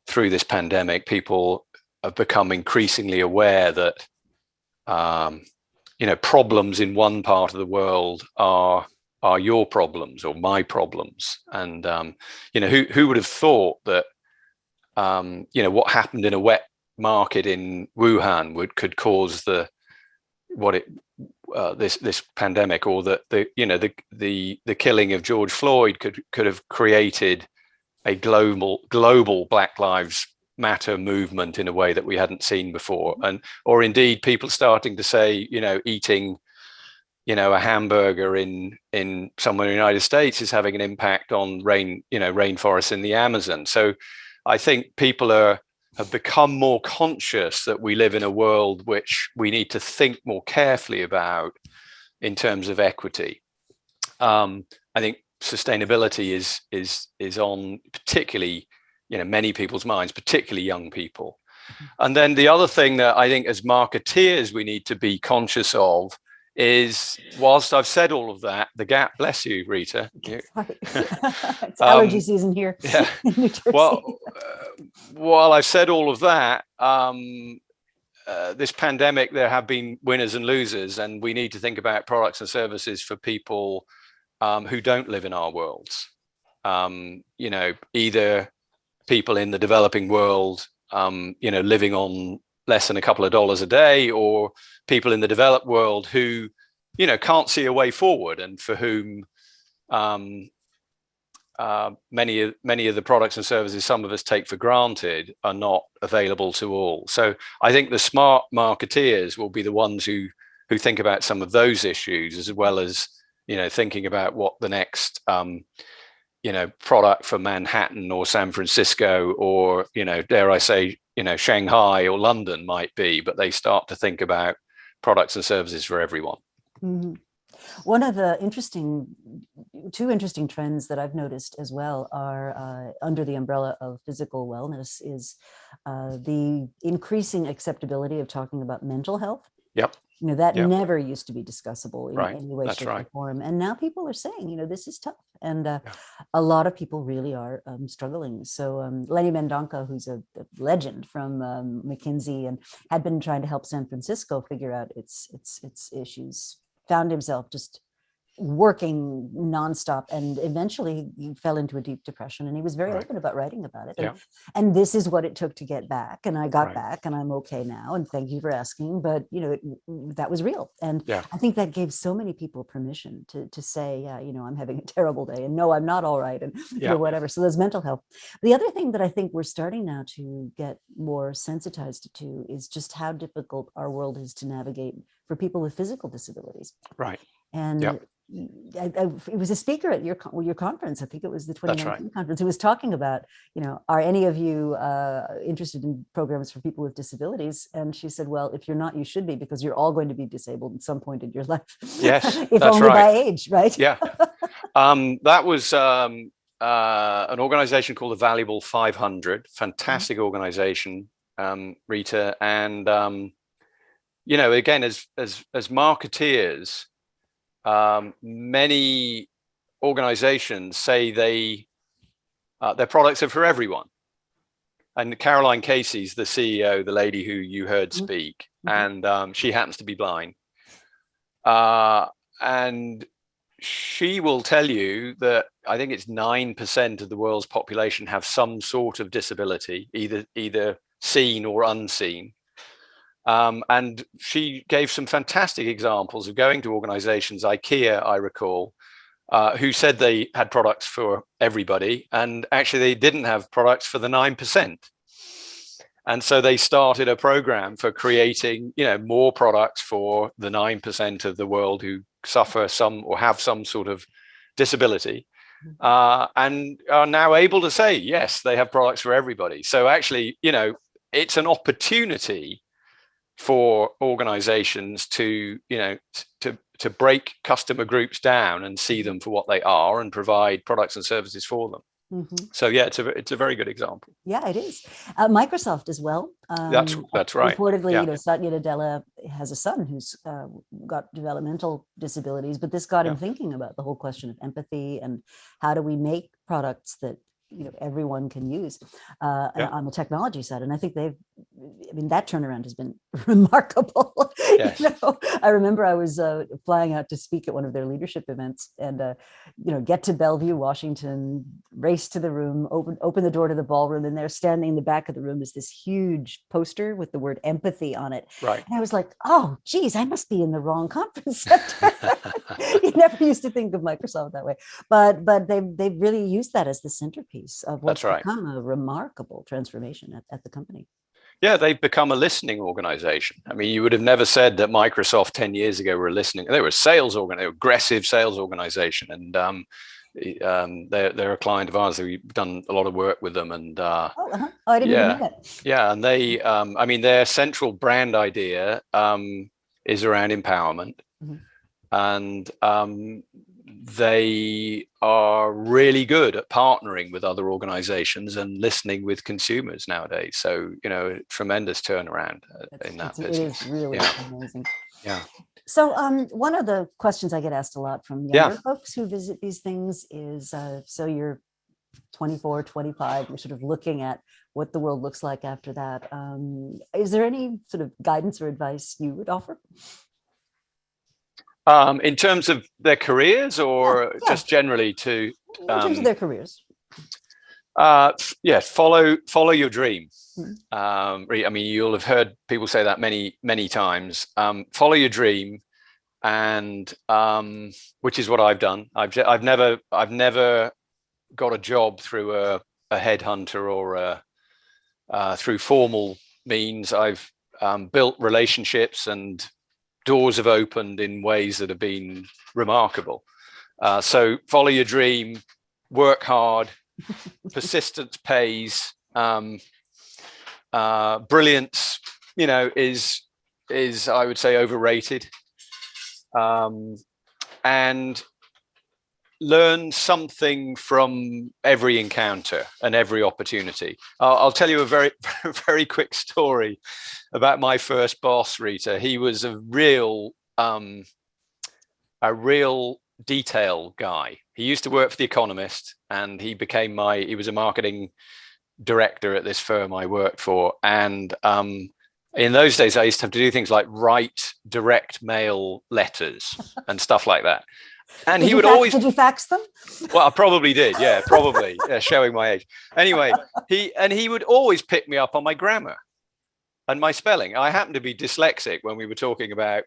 S2: through this pandemic. People have become increasingly aware that problems in one part of the world are your problems or my problems, and who would have thought that what happened in a wet market in Wuhan could cause this pandemic, or that the killing of George Floyd could have created a global Black Lives Matter movement in a way that we hadn't seen before, or indeed people starting to say, eating a hamburger in somewhere in the United States is having an impact on rainforests in the Amazon. So I think people have become more conscious that we live in a world which we need to think more carefully about in terms of equity. I think sustainability is on particularly many people's minds, particularly young people. And then the other thing that I think as marketeers we need to be conscious of is, whilst I've said all of that, the gap, bless you, Rita.
S3: It's allergy season here.
S2: Yeah.
S3: In New Jersey.
S2: Well, while I've said all of that, this pandemic, there have been winners and losers, and we need to think about products and services for people who don't live in our worlds. Either people in the developing world, living on less than a couple of dollars a day, or people in the developed world who, can't see a way forward, and for whom many of the products and services some of us take for granted are not available to all. So I think the smart marketeers will be the ones who think about some of those issues, as well as thinking about what the next product for Manhattan or San Francisco or dare I say Shanghai or London might be, but they start to think about products and services for everyone.
S3: Mm-hmm. One of the two interesting trends that I've noticed as well are under the umbrella of physical wellness is the increasing acceptability of talking about mental health.
S2: Yep.
S3: That never used to be discussable in
S2: right.
S3: any way,
S2: That's
S3: shape,
S2: right.
S3: or form. And now people are saying, this is tough. And a lot of people really are struggling. So Lenny Mendonca, who's a legend from McKinsey and had been trying to help San Francisco figure out its issues, found himself just working nonstop, and eventually he fell into a deep depression, and he was very open about writing about it. And this is what it took to get back, and I got back, and I'm okay now, and thank you for asking. But that was real, and I think that gave so many people permission to say, I'm having a terrible day, and no, I'm not all right, and whatever. So there's mental health. The other thing that I think we're starting now to get more sensitized to is just how difficult our world is to navigate for people with physical disabilities.
S2: Right.
S3: And it was a speaker at your conference. I think it was the 2019 conference, who was talking about, are any of you interested in programs for people with disabilities? And she said, well, if you're not, you should be, because you're all going to be disabled at some point in your life.
S2: Yes,
S3: if only by age, right?
S2: Yeah. That was an organization called the Valuable 500, fantastic organization, Rita. And, again, as marketeers, many organizations say their products are for everyone. And Caroline Casey's the CEO, the lady who you heard speak, and she happens to be blind. And she will tell you that I think it's 9% of the world's population have some sort of disability, either seen or unseen. And she gave some fantastic examples of going to organizations, IKEA, I recall, who said they had products for everybody, and actually they didn't have products for the 9%. And so they started a program for creating, more products for the 9% of the world who suffer some or have some sort of disability, and are now able to say, yes, they have products for everybody. So actually, it's an opportunity for organizations to break customer groups down and see them for what they are and provide products and services for them. Mm-hmm. So yeah, it's a very good example.
S3: Yeah, it is. Microsoft as well.
S2: That's right.
S3: Reportedly, Satya Nadella has a son who's got developmental disabilities, but this got him thinking about the whole question of empathy and how do we make products that everyone can use on the technology side. And I think that turnaround has been remarkable.
S2: Yes.
S3: I remember I was flying out to speak at one of their leadership events and, get to Bellevue, Washington, race to the room, open the door to the ballroom, and there standing in the back of the room is this huge poster with the word empathy on it.
S2: Right.
S3: And I was like, oh, geez, I must be in the wrong conference center. You never used to think of Microsoft that way, but they've really used that as the centerpiece of what's become a remarkable transformation at the company.
S2: Yeah, they've become a listening organization. I mean, you would have never said that Microsoft 10 years ago were listening. They were a aggressive sales organization, and they're a client of ours. We've done a lot of work with them, and
S3: I didn't even know that.
S2: Yeah, and they, their central brand idea is around empowerment, and they are really good at partnering with other organizations and listening with consumers nowadays. So, tremendous turnaround in that business.
S3: It is really amazing.
S2: Yeah.
S3: So one of the questions I get asked a lot from younger folks who visit these things is, so you're 24, 25, you're sort of looking at what the world looks like after that. Is there any sort of guidance or advice you would offer?
S2: In terms of their careers, or just generally to
S3: in terms of their careers?
S2: Follow your dream. You'll have heard people say that many times. Follow your dream, and which is what I've done. I've never got a job through a headhunter or through formal means. I've built relationships, and doors have opened in ways that have been remarkable. So follow your dream, work hard, persistence pays. Brilliance, is I would say overrated. And learn something from every encounter and every opportunity. I'll tell you a very, very quick story about my first boss, Rita. He was a real detail guy. He used to work for The Economist, and he was a marketing director at this firm I worked for. And in those days, I used to have to do things like write direct mail letters and stuff like that. And he would always.
S3: Did you fax them?
S2: Well, I probably did. Yeah, probably. Showing my age. Anyway, he would always pick me up on my grammar and my spelling. I happen to be dyslexic when we were talking about,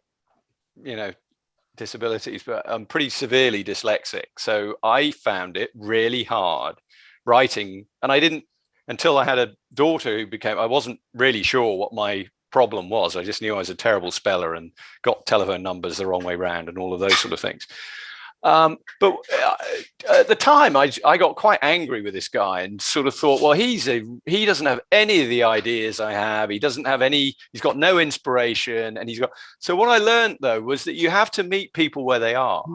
S2: disabilities, but I'm pretty severely dyslexic. So I found it really hard writing, and I didn't until I had a daughter I wasn't really sure what my problem was. I just knew I was a terrible speller and got telephone numbers the wrong way around and all of those sort of things. But at the time, I got quite angry with this guy and sort of thought, well, he doesn't have any of the ideas I have. He doesn't have any. He's got no inspiration, and So what I learned though was that you have to meet people where they are,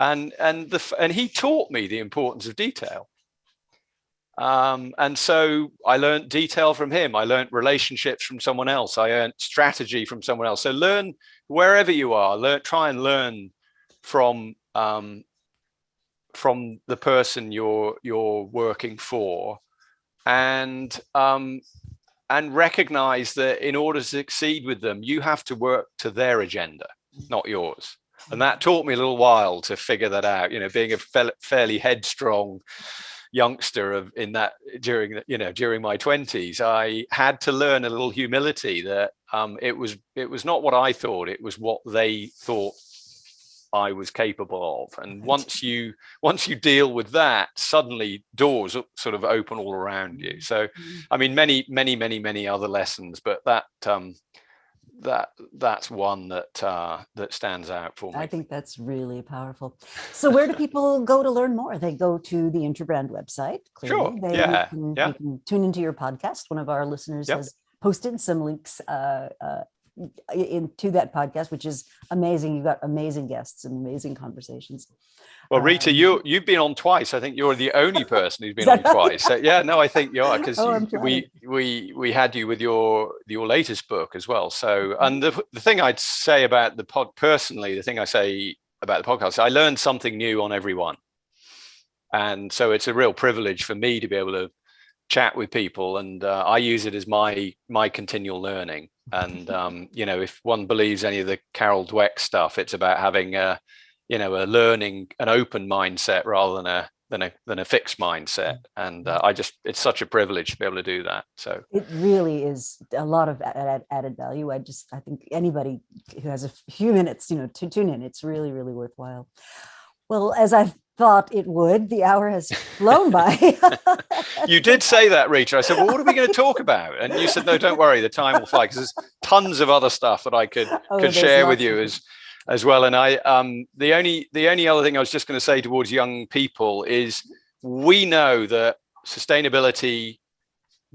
S2: and he taught me the importance of detail. And so I learned detail from him. I learned relationships from someone else. I learned strategy from someone else. So learn wherever you are. Try and learn from the person you're working for, and recognize that in order to succeed with them, you have to work to their agenda, not yours. And that taught me a little while to figure that out. Being a fairly headstrong youngster during my 20s, I had to learn a little humility that it was not what I thought, it was what they thought I was capable of. And once you deal with that, suddenly doors sort of open all around you. So, I mean, many other lessons, but that's one that stands out for me.
S3: I think that's really powerful. So where do people go to learn more? They go to the Interbrand website. Clearly.
S2: Sure.
S3: You can tune into your podcast. One of our listeners has posted some links into that podcast, which is amazing. You've got amazing guests and amazing conversations.
S2: Well, Rita, you've been on twice. I think you're the only person who's been on twice. So, yeah, no, I think you are, because we had you with your latest book as well. So, and the thing I'd say about the thing I say about the podcast, I learned something new on every one, and so it's a real privilege for me to be able to chat with people, and I use it as my continual learning. And if one believes any of the Carol Dweck stuff, it's about having a learning, an open mindset rather than a fixed mindset. And it's such a privilege to be able to do that. So
S3: it really is a lot of added value. I think anybody who has a few minutes, to tune in, it's really, really worthwhile. Well, as I thought it would, the hour has flown by.
S2: You did say that, Rita. I said, well, what are we going to talk about? And you said, no, don't worry, the time will fly, because there's tons of other stuff that I could share with you as well. And the only other thing I was just going to say towards young people is, we know that sustainability,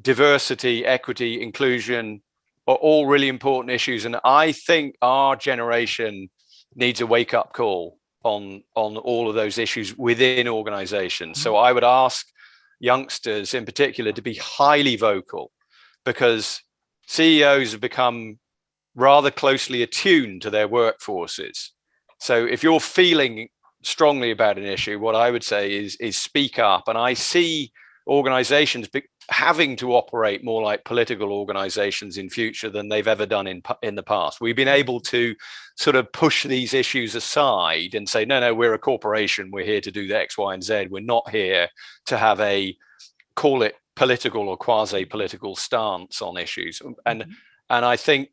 S2: diversity, equity, inclusion are all really important issues. And I think our generation needs a wake-up call on all of those issues within organizations. So I would ask youngsters in particular to be highly vocal, because CEOs have become rather closely attuned to their workforces. So if you're feeling strongly about an issue, what I would say is speak up. And I see organizations having to operate more like political organizations in future than they've ever done in the past. We've been able to sort of push these issues aside and say, no, we're a corporation. We're here to do the X, Y, and Z. We're not here to have call it political or quasi-political stance on issues. And I think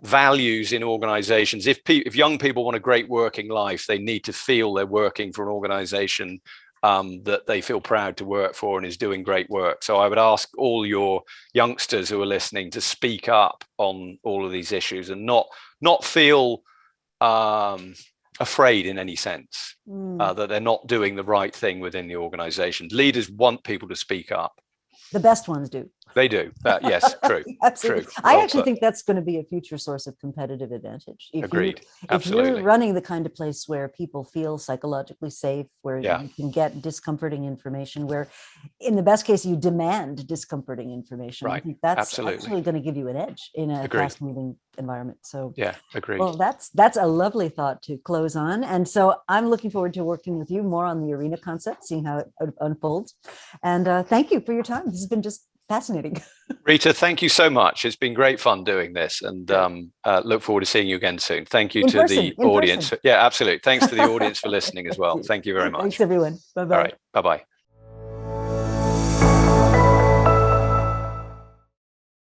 S2: values in organizations, if young people want a great working life, they need to feel they're working for an organization that they feel proud to work for and is doing great work. So I would ask all your youngsters who are listening to speak up on all of these issues and not feel afraid in any sense that they're not doing the right thing within the organization. Leaders want people to speak up.
S3: The best ones do.
S2: They do. Yes, true.
S3: Absolutely.
S2: True.
S3: I actually think that's going to be a future source of competitive advantage.
S2: Agreed.
S3: If you're running the kind of place where people feel psychologically safe, where you can get discomforting information, where in the best case you demand discomforting information, I think that's actually going to give you an edge in a fast-moving environment. So
S2: agreed.
S3: Well, that's a lovely thought to close on. And so I'm looking forward to working with you more on the arena concept, seeing how it unfolds. And thank you for your time. This has been just fascinating.
S2: Rita, thank you so much. It's been great fun doing this, and look forward to seeing you again soon. Thank you to the audience. Yeah, absolutely. Thanks to the audience for listening as well. Thank you very much.
S3: Thanks, everyone. Bye-bye.
S2: All right. Bye-bye.